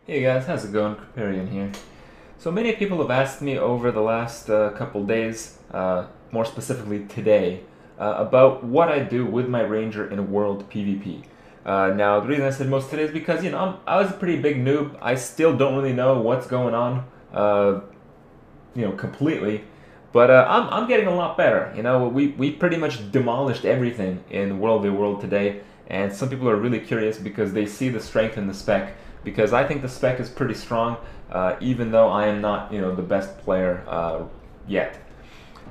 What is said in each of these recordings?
Hey guys, how's it going? Kripp here. So many people have asked me over the last couple days, more specifically today, about what I do with my ranger in world PvP. Now, the reason I said most today is because I was a pretty big noob. I still don't really know what's going on, completely. But I'm getting a lot better. We pretty much demolished everything in World of World today, and some people are really curious because they see the strength in the spec. Because I think the spec is pretty strong, even though I am not, the best player yet.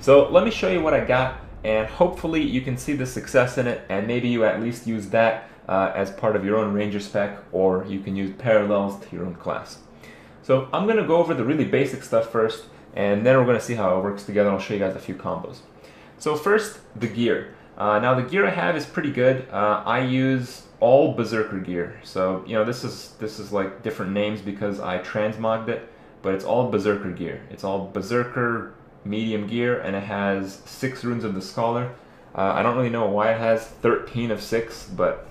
So let me show you what I got, and hopefully you can see the success in it, and maybe you at least use that as part of your own ranger spec, or you can use parallels to your own class. So I'm going to go over the really basic stuff first, and then we're going to see how it works together. I'll show you guys a few combos. So first, the gear. Now the gear I have is pretty good. I use all berserker gear. So this is like different names because I transmogged it, but it's all berserker gear. It's all berserker medium gear, and it has 6 runes of the scholar. I don't really know why it has 13 of 6, but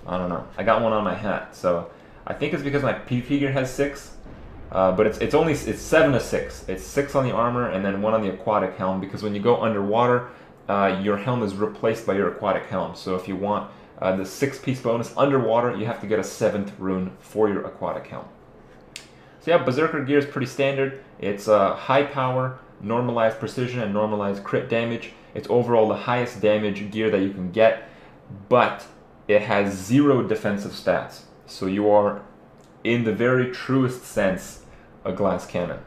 I don't know. I got one on my hat, so I think it's because my PvP gear has 6. But it's 7 of 6. It's 6 on the armor and then 1 on the aquatic helm, because when you go underwater, your helm is replaced by your aquatic helm. So if you want the 6-piece bonus underwater, you have to get a 7th rune for your aquatic helm. So yeah, berserker gear is pretty standard. It's high power, normalized precision, and normalized crit damage. It's overall the highest damage gear that you can get, but it has 0 defensive stats. So you are, in the very truest sense, a glass cannon.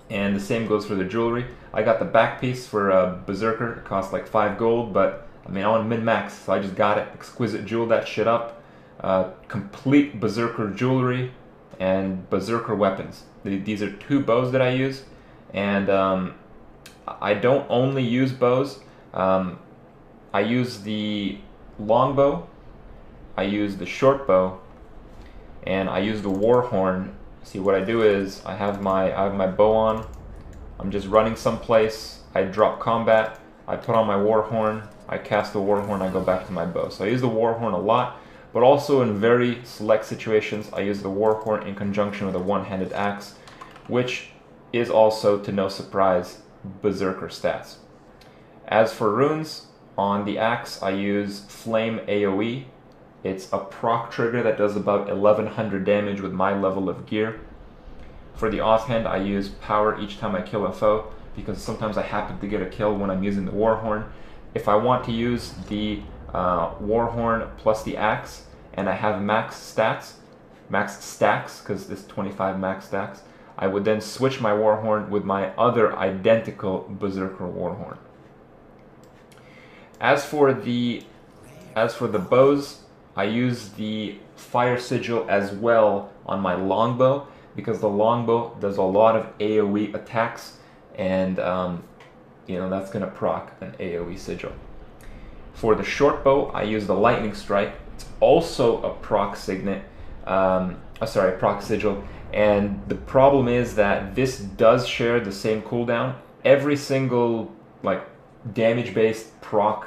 And the same goes for the jewelry. I got the back piece for Berserker. It cost like 5 gold, but I mean, I want min-max, so I just got it. Exquisite jewel that shit up. Complete Berserker jewelry and Berserker weapons. These are 2 bows that I use, and I don't only use bows. I use the long bow, I use the short bow, and I use the war horn. See, what I do is I have my bow on. I'm just running someplace. I drop combat. I put on my war horn. I cast the war horn. I go back to my bow. So I use the war horn a lot, but also in very select situations, I use the war horn in conjunction with a one-handed axe, which is also, to no surprise, berserker stats. As for runes, on the axe I use flame AoE. It's a proc trigger that does about 1100 damage with my level of gear. For the offhand, I use power each time I kill a foe, because sometimes I happen to get a kill when I'm using the warhorn. If I want to use the warhorn plus the axe, and I have max stacks, because this 25 max stacks, I would then switch my warhorn with my other identical berserker warhorn. As for the bows, I use the fire sigil as well on my longbow, because the longbow does a lot of AoE attacks, and that's going to proc an AoE sigil. For the short bow, I use the lightning strike. It's also a proc signet, proc sigil, and the problem is that this does share the same cooldown. Every single damage-based proc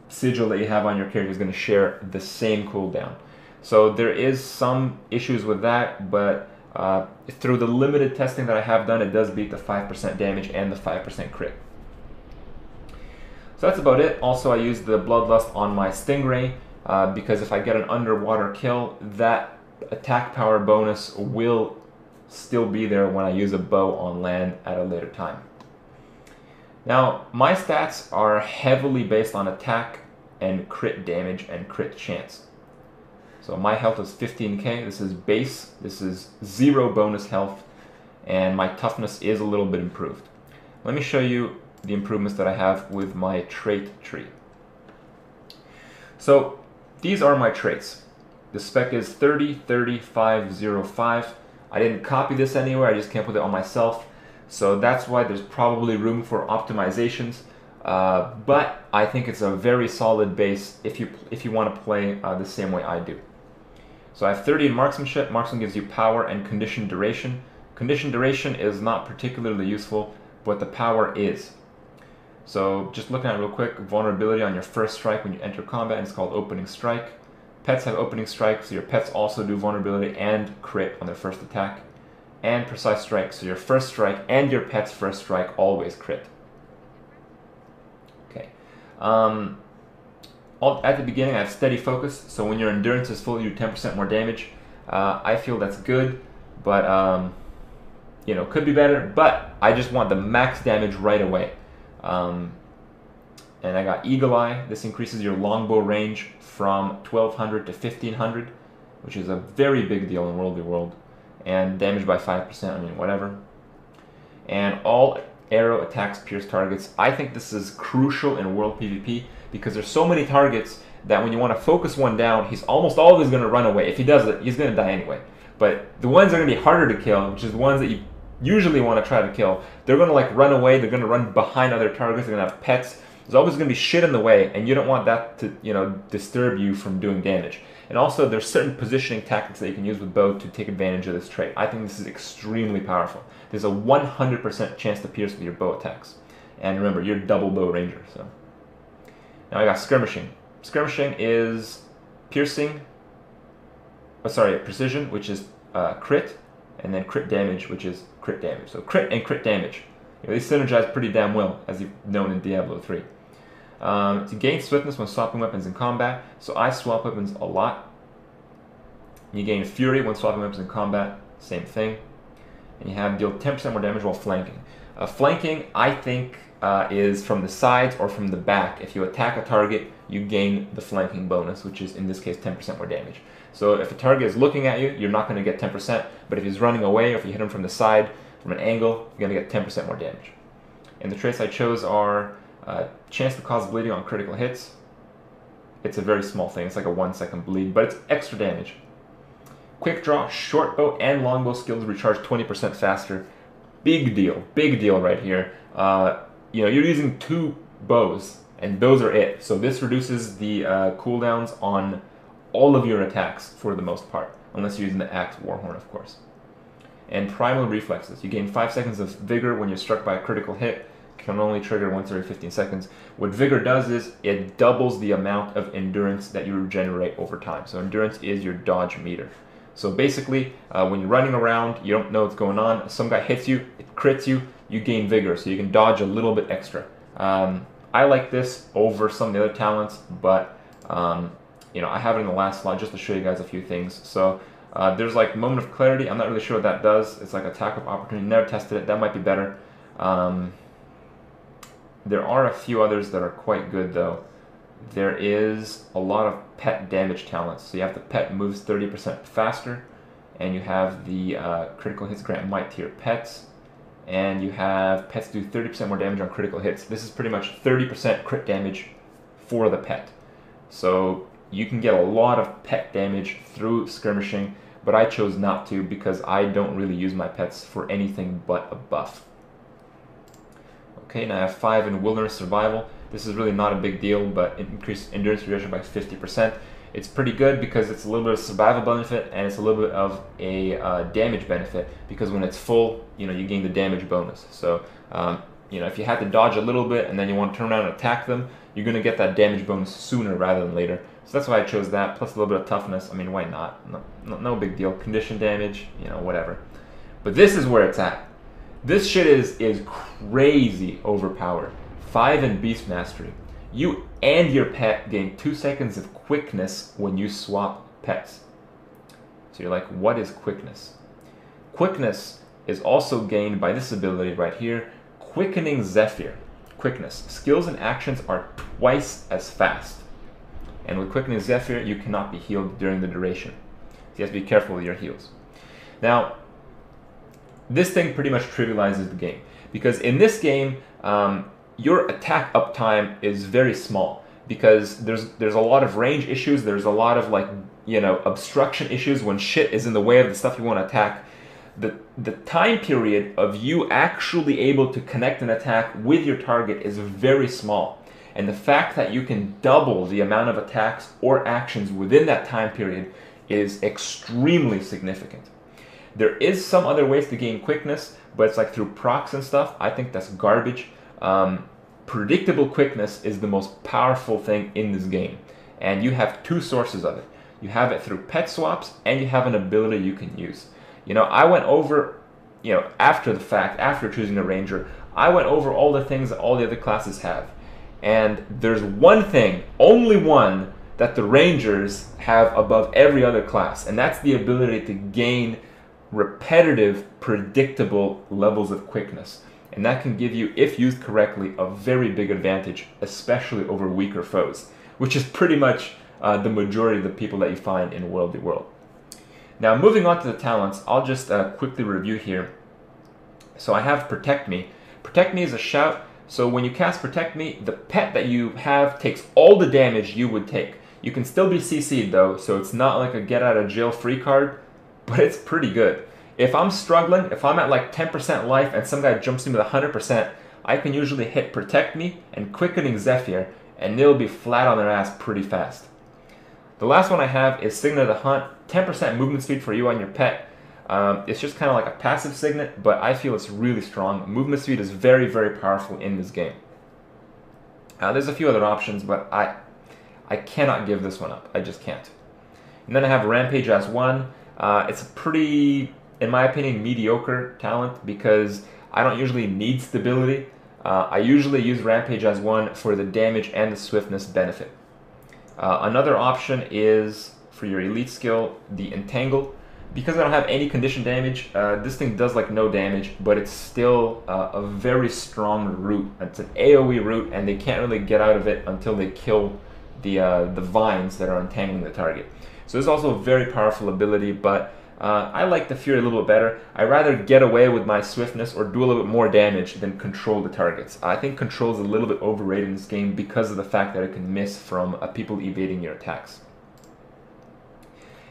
sigil that you have on your character is going to share the same cooldown. So there is some issues with that, but through the limited testing that I have done, it does beat the 5% damage and the 5% crit. So that's about it. Also, I use the Bloodlust on my Stingray, because if I get an underwater kill, that attack power bonus will still be there when I use a bow on land at a later time. Now, my stats are heavily based on attack and crit damage and crit chance. So my health is 15k, this is base, this is 0 bonus health, and my toughness is a little bit improved. Let me show you the improvements that I have with my trait tree. So these are my traits. The spec is 30, 30, 5, 0, 5. I didn't copy this anywhere, I just came up with it on myself. So that's why there's probably room for optimizations, but I think it's a very solid base if you want to play the same way I do. So I have 30 in marksmanship. Marksman gives you power and conditioned duration. Conditioned duration is not particularly useful, but the power is. So just looking at it real quick, vulnerability on your first strike when you enter combat, it's called opening strike. Pets have opening strike, so your pets also do vulnerability and crit on their first attack. And precise strike, so your first strike and your pet's first strike always crit. Okay. At the beginning, I have steady focus, so when your endurance is full, you do 10% more damage. I feel that's good, but you know, could be better. But I just want the max damage right away. And I got Eagle Eye. This increases your longbow range from 1200 to 1500, which is a very big deal in World v World. And damage by 5%, I mean, whatever. And all arrow attacks pierce targets. I think this is crucial in World PvP because there's so many targets that when you want to focus one down, he's almost always going to run away. If he does it, he's going to die anyway. But the ones that are going to be harder to kill, which is the ones that you usually want to try to kill, they're going to like run away, they're going to run behind other targets, they're going to have pets. There's always going to be shit in the way, and you don't want that to, you know, disturb you from doing damage. And also, there's certain positioning tactics that you can use with bow to take advantage of this trait. I think this is extremely powerful. There's a 100% chance to pierce with your bow attacks. And remember, you're double bow ranger, so. Now I got skirmishing. Skirmishing is piercing, precision, which is crit, and then crit damage, which is crit damage. So crit and crit damage. You know, these synergize pretty damn well, as you've known in Diablo 3. To gain swiftness when swapping weapons in combat, so I swap weapons a lot. You gain fury when swapping weapons in combat, same thing. And you have deal 10% more damage while flanking. Flanking, I think, is from the sides or from the back. If you attack a target, you gain the flanking bonus, which is in this case 10% more damage. So if a target is looking at you, you're not going to get 10%, but if he's running away or if you hit him from the side, from an angle, you're going to get 10% more damage. And the traits I chose are chance to cause bleeding on critical hits. It's a very small thing, it's like a 1-second bleed, but it's extra damage. Quick draw, short bow, and longbow skills recharge 20% faster. Big deal right here. You know, you're using 2 bows, and those are it. So this reduces the cooldowns on all of your attacks for the most part, unless you're using the axe warhorn, of course. And primal reflexes. You gain 5 seconds of vigor when you're struck by a critical hit. Can only trigger once every 15 seconds. What vigor does is it doubles the amount of endurance that you regenerate over time. So endurance is your dodge meter. So basically, when you're running around, you don't know what's going on, some guy hits you, it crits you, you gain vigor, so you can dodge a little bit extra. I like this over some of the other talents, but you know, I have it in the last slide just to show you guys a few things. So there's like Moment of Clarity. I'm not really sure what that does. It's like Attack of Opportunity. Never tested it. That might be better. There are a few others that are quite good though. There is a lot of pet damage talents. So you have the pet moves 30% faster, and you have the critical hits grant might to your pets, and you have pets do 30% more damage on critical hits. This is pretty much 30% crit damage for the pet. So you can get a lot of pet damage through skirmishing, but I chose not to because I don't really use my pets for anything but a buff. Okay, now I have 5 in Wilderness Survival. This is really not a big deal, but it increased endurance reduction by 50%. It's pretty good because it's a little bit of survival benefit and it's a little bit of a damage benefit, because when it's full, you know, you gain the damage bonus. So, you know, if you had to dodge a little bit and then you want to turn around and attack them, you're going to get that damage bonus sooner rather than later. So that's why I chose that, plus a little bit of toughness. I mean, why not? No big deal. Condition damage, you know, whatever. But this is where it's at. This shit is crazy overpowered. 5 in Beast Mastery. You and your pet gain 2 seconds of quickness when you swap pets. So you're like, what is quickness? Quickness is also gained by this ability right here, Quickening Zephyr. Quickness. Skills and actions are twice as fast. And with Quickening Zephyr, you cannot be healed during the duration. So you have to be careful with your heals. Now, this thing pretty much trivializes the game, because in this game, your attack uptime is very small, because there's a lot of range issues, there's a lot of, like, you know, obstruction issues when shit is in the way of the stuff you want to attack. The time period of you actually able to connect an attack with your target is very small, and the fact that you can double the amount of attacks or actions within that time period is extremely significant. There is some other ways to gain quickness, but it's like through procs and stuff. I think that's garbage. Predictable quickness is the most powerful thing in this game, and you have 2 sources of it. you have it through pet swaps, and you have an ability you can use. You know, I went over, you know, after the fact, after choosing a ranger, I went over all the things that all the other classes have. And there's one thing, only one, that the rangers have above every other class, and that's the ability to gain repetitive, predictable levels of quickness. And that can give you, if used correctly, a very big advantage, especially over weaker foes, which is pretty much the majority of the people that you find in World v. World. Now, moving on to the talents, I'll just quickly review here. So I have Protect Me. Protect Me is a shout, so when you cast Protect Me, the pet that you have takes all the damage you would take. You can still be CC'd though, so it's not like a get out of jail free card, but it's pretty good. If I'm struggling, if I'm at like 10% life and some guy jumps in with 100%, I can usually hit Protect Me and Quickening Zephyr, and they'll be flat on their ass pretty fast. The last one I have is Signet of the Hunt, 10% movement speed for you and your pet. It's just kind of like a passive signet, but I feel it's really strong. Movement speed is very, very powerful in this game. There's a few other options, but I cannot give this one up. I just can't. And then I have Rampage as one. It's a pretty, in my opinion, mediocre talent because I don't usually need stability. I usually use Rampage as one for the damage and the swiftness benefit. Another option is for your elite skill, the Entangle. Because I don't have any condition damage, this thing does like no damage, but it's still a very strong root. It's an AoE root, and they can't really get out of it until they kill the vines that are entangling the target. So it's also a very powerful ability, but I like the Fury a little bit better. I'd rather get away with my swiftness or do a little bit more damage than control the targets. I think control is a little bit overrated in this game because of the fact that it can miss from people evading your attacks.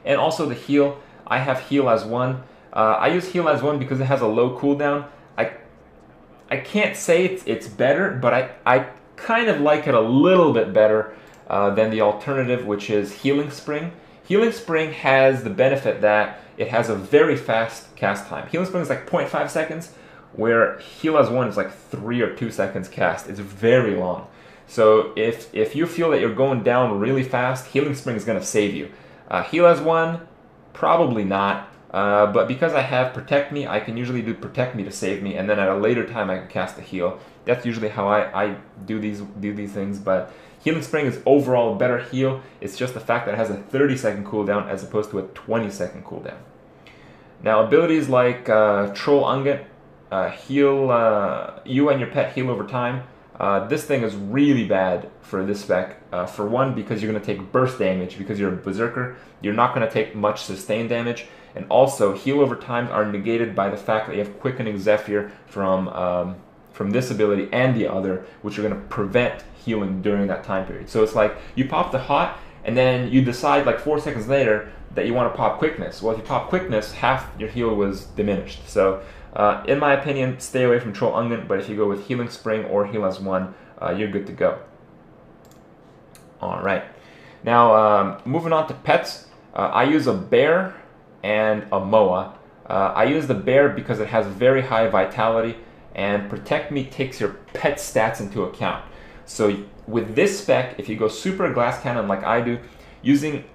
And also the heal. I have Heal as one. I use Heal as one because it has a low cooldown. I can't say it's better, but I kind of like it a little bit better than the alternative, which is Healing Spring. Healing Spring has the benefit that it has a very fast cast time. Healing Spring is like 0.5 seconds, where Heal as one is like 3 or 2 seconds cast. It's very long. So if you feel that you're going down really fast, Healing Spring is going to save you. Heal as one, probably not, but because I have Protect Me, I can usually do Protect Me to save me, and then at a later time I can cast a heal. That's usually how I do these things, but Healing Spring is overall a better heal. It's just the fact that it has a 30-second cooldown as opposed to a 20-second cooldown. Now abilities like Troll Ungut, heal, you and your pet heal over time. This thing is really bad for this spec. For one, because you're going to take burst damage because you're a berserker. You're not going to take much sustained damage. And also, heal over time are negated by the fact that you have Quickening Zephyr from this ability and the other, which are going to prevent healing during that time period. So it's like you pop the hot, and then you decide like 4 seconds later that you want to pop Quickness. Well, if you pop Quickness, half your heal was diminished. So in my opinion, stay away from Troll Ungut, but if you go with Healing Spring or Heal as one, you're good to go. Alright, now moving on to pets, I use a bear and a moa. I use the bear because it has very high vitality, and Protect Me takes your pet stats into account. So with this spec, if you go super glass cannon like I do, using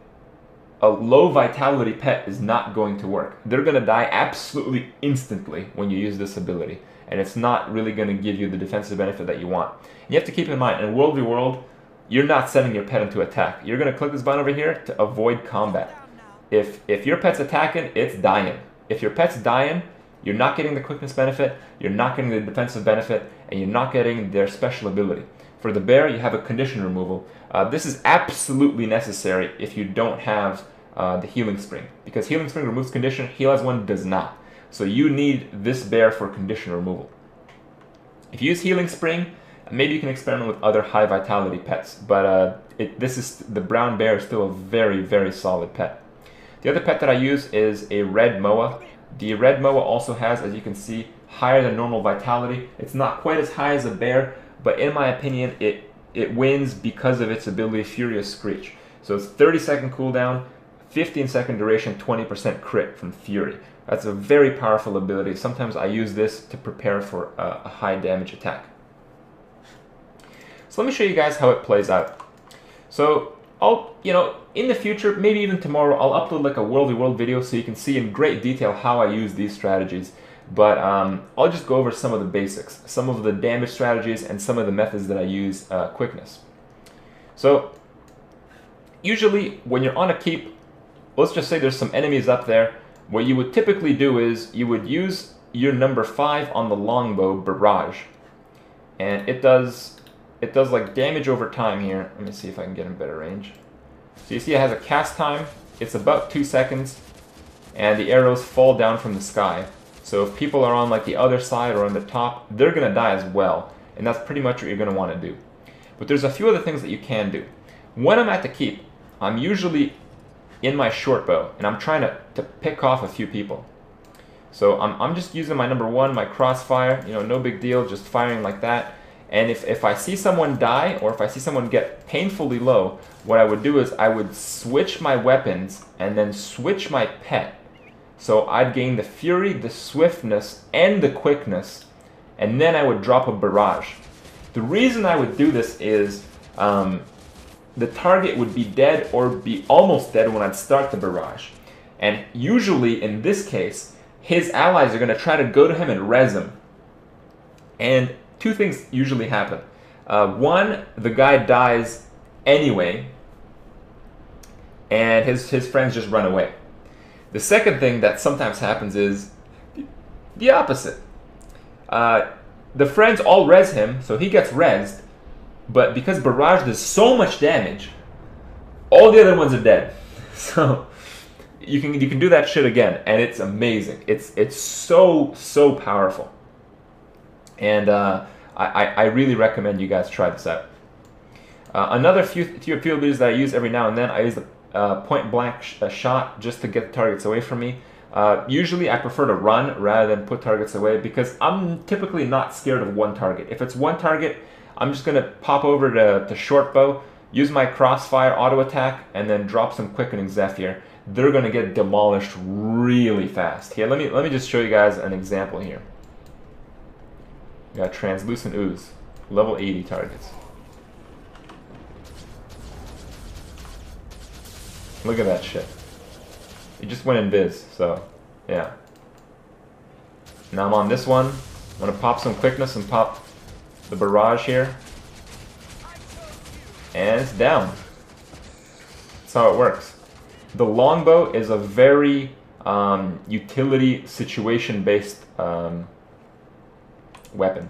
a low vitality pet is not going to work. They're going to die absolutely instantly when you use this ability, and it's not really going to give you the defensive benefit that you want. And you have to keep in mind, in World v. World, you're not sending your pet into attack. You're going to click this button over here to avoid combat. If your pet's attacking, it's dying. If your pet's dying, you're not getting the quickness benefit, you're not getting the defensive benefit, and you're not getting their special ability. For the bear, you have a condition removal. This is absolutely necessary if you don't have the Healing Spring, because Healing Spring removes condition, Heal as one does not. So you need this bear for condition removal. If you use Healing Spring, maybe you can experiment with other high vitality pets, but the brown bear is still a very, very solid pet. The other pet that I use is a red moa. The red moa also has, as you can see, higher than normal vitality. It's not quite as high as a bear, but in my opinion, it wins because of its ability Furious Screech. So it's 30-second cooldown, 15-second duration, 20% crit from Fury. That's a very powerful ability. Sometimes I use this to prepare for a high damage attack. So let me show you guys how it plays out. So you know, in the future, maybe even tomorrow, I'll upload like a world v world video so you can see in great detail how I use these strategies. But I'll just go over some of the basics, some of the damage strategies, and some of the methods that I use quickness. So usually when you're on a keep, let's just say there's some enemies up there. What you would typically do is you would use your number 5 on the longbow barrage, and it does like damage over time here. Let me see if I can get in better range. So you see it has a cast time. It's about 2 seconds, and the arrows fall down from the sky. So if people are on like the other side or on the top, they're gonna die as well, and that's pretty much what you're gonna want to do. But there's a few other things that you can do. When I'm at the keep, I'm usually in my short bow, and I'm trying to pick off a few people. So I'm just using my number 1, my crossfire, you know, no big deal, just firing like that. And if I see someone die, or if I see someone get painfully low, what I would do is I would switch my weapons and then switch my pet. So I'd gain the fury, the swiftness, and the quickness, and then I would drop a barrage. The reason I would do this is the target would be dead or be almost dead when I'd start the barrage. And usually, in this case, his allies are going to try to go to him and res him. And 2 things usually happen. One, the guy dies anyway, and his friends just run away. The second thing that sometimes happens is the opposite. The friends all res him, so he gets resed, but because barrage does so much damage, all the other ones are dead. So you can do that shit again, and it's amazing. It's so powerful, and I really recommend you guys try this out. Another few abilities that I use every now and then, I use the point blank shot just to get targets away from me. Usually I prefer to run rather than put targets away, because I'm typically not scared of one target. If it's one target, I'm just going to pop over to short bow, use my crossfire auto attack, and then drop some quickening Zephyr. They're going to get demolished really fast. Here, let me just show you guys an example here. We got translucent ooze, level 80 targets. Look at that shit. It just went invis, so yeah. Now I'm on this one. I'm gonna pop some quickness and pop the barrage here. And it's down. That's how it works. The longbow is a very utility situation-based weapon.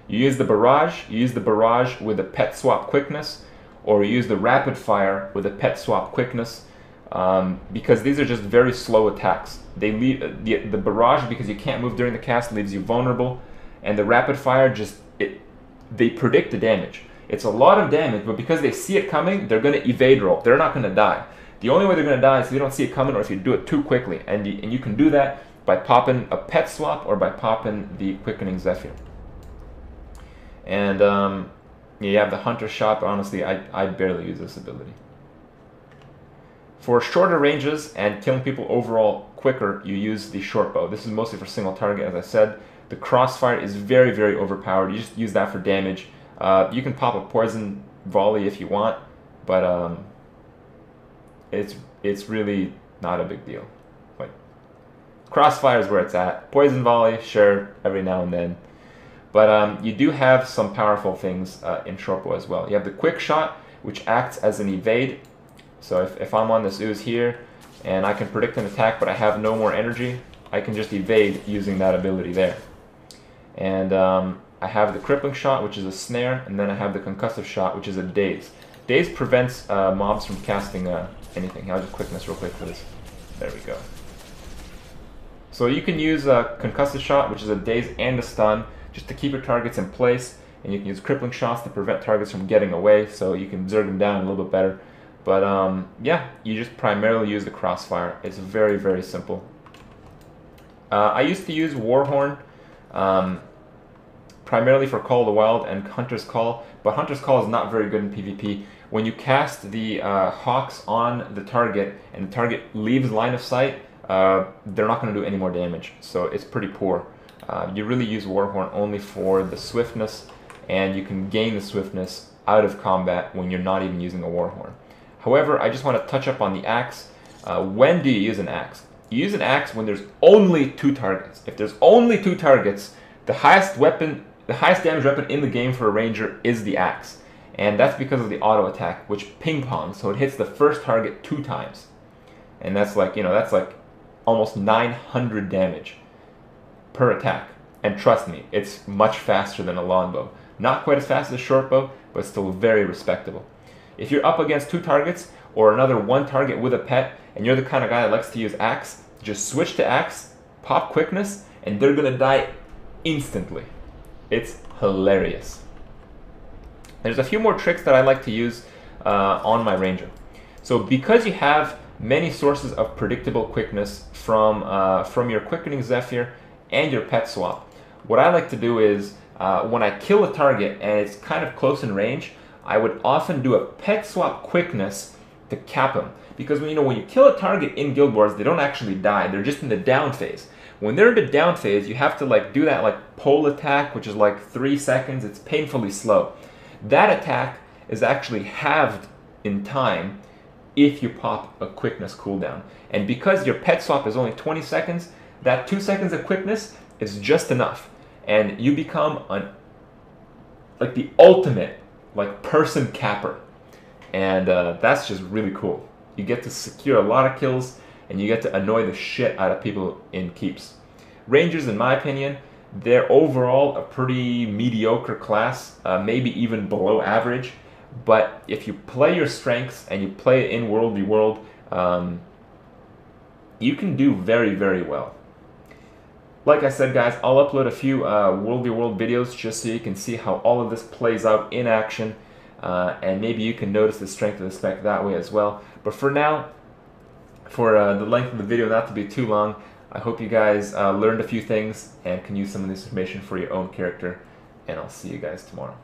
You use the barrage with a pet swap quickness, or you use the rapid fire with a pet swap quickness. Because these are just very slow attacks. They leave the barrage, because you can't move during the cast, leaves you vulnerable, and the rapid fire they predict the damage. It's a lot of damage, but because they see it coming, they're going to evade roll. They're not going to die. The only way they're going to die is if you don't see it coming, or if you do it too quickly, and you can do that by popping a pet swap or by popping the quickening Zephyr. And you have the hunter shot, but honestly, I barely use this ability. For shorter ranges and killing people overall quicker, you use the short bow. This is mostly for single target, as I said. The crossfire is very, very overpowered. You just use that for damage. You can pop a poison volley if you want, but it's really not a big deal. Like, crossfire is where it's at. Poison volley, sure, every now and then. But you do have some powerful things in short bow as well. You have the quick shot, which acts as an evade. So if I'm on this ooze here, and I can predict an attack, but I have no more energy, I can just evade using that ability there. And I have the crippling shot, which is a snare, and then I have the concussive shot, which is a daze. Daze prevents mobs from casting anything. I'll just quickness real quick for this. There we go. So you can use a concussive shot, which is a daze and a stun, just to keep your targets in place, and you can use crippling shots to prevent targets from getting away, so you can zerg them down a little bit better. But yeah, you just primarily use the crossfire. It's very, very simple. I used to use Warhorn primarily for Call of the Wild and Hunter's Call, but Hunter's Call is not very good in PvP. When you cast the Hawks on the target and the target leaves line of sight, they're not going to do any more damage, so it's pretty poor. You really use Warhorn only for the swiftness, and you can gain the swiftness out of combat when you're not even using a Warhorn. However, I just want to touch up on the axe. When do you use an axe? You use an axe when there's only 2 targets. If there's only 2 targets, the highest damage weapon in the game for a ranger is the axe. And that's because of the auto attack, which ping pongs, so it hits the first target 2 times. And that's like, that's like almost 900 damage per attack. And trust me, it's much faster than a longbow. Not quite as fast as a short bow, but still very respectable. If you're up against 2 targets, or another 1 target with a pet, and you're the kind of guy that likes to use axe, just switch to axe, pop quickness, and they're gonna die instantly. It's hilarious. There's a few more tricks that I like to use on my ranger. So because you have many sources of predictable quickness from your quickening Zephyr and your pet swap, what I like to do is when I kill a target and it's kind of close in range, I would often do a pet swap quickness to cap him. Because when you kill a target in Guild Wars, they don't actually die. They're just in the down phase. When they're in the down phase, you have to do that pole attack, which is like 3 seconds. It's painfully slow. That attack is actually halved in time if you pop a quickness cooldown. And because your pet swap is only 20 seconds, that 2 seconds of quickness is just enough. And you become the ultimate person capper. And that's just really cool. You get to secure a lot of kills, and you get to annoy the shit out of people in keeps. Rangers, in my opinion, they're overall a pretty mediocre class, maybe even below average. But if you play your strengths and you play it in World v World, you can do very, very well. Like I said, guys, I'll upload a few World v World videos just so you can see how all of this plays out in action. And maybe you can notice the strength of the spec that way as well. But for now, for the length of the video not to be too long, I hope you guys learned a few things and can use some of this information for your own character. And I'll see you guys tomorrow.